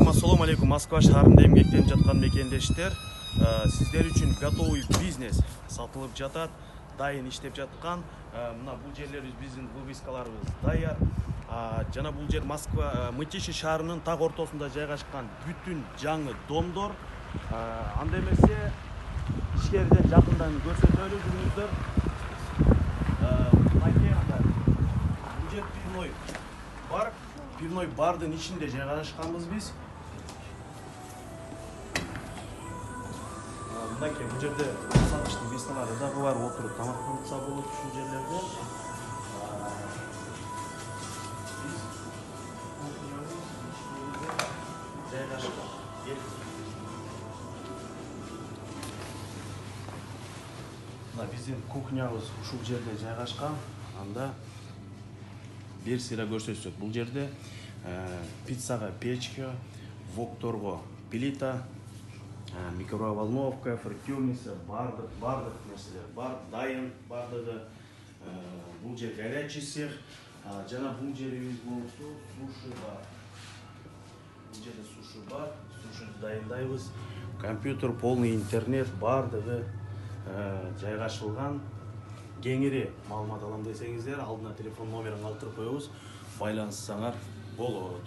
Assalamu alaikum. Москва шаарында эмгектенип жаткан мекендештер, сиздер үчүн готовый бизнес сатылып жатат, дайын иштеп жаткан. Мына бул жерлерибиз биздин вывескаларыбыз даяр. Жана бул жер Москва Мытищи шаарынын так ортосунда жайгашкан бүтүн жаңы домдор. Анда эмесе ишкерден жакындан көрсөтөлү жүрүңүздөр. Бул жер пивной бар. Пивной бардын ичинде жайгашканбыз биз. Мынакей бул жерде сатыштын месталары дагы бар, отуруп тамактанса болот ушул жерлерде. Жайгашкан. Мына биздин кухнябыз ушул жерде жайгашкан. Анда бир сыйра көрсөтсөк, бул жерде пиццага печка, вокторго плита, микроволновка, фритюрница, бардык нерселер бар, дайын бардыгы. Бул жер горячий цех, жана бул жерибиз болсо суши бар. Бул жерде суши бар, суши дайындайбыз. Компьютер, полный интернет бардыгы жайгашылган. Кеңири маалымат алам десеңиздер, алдына телефон номерин калтырып коебуз, байланыссаңар болот.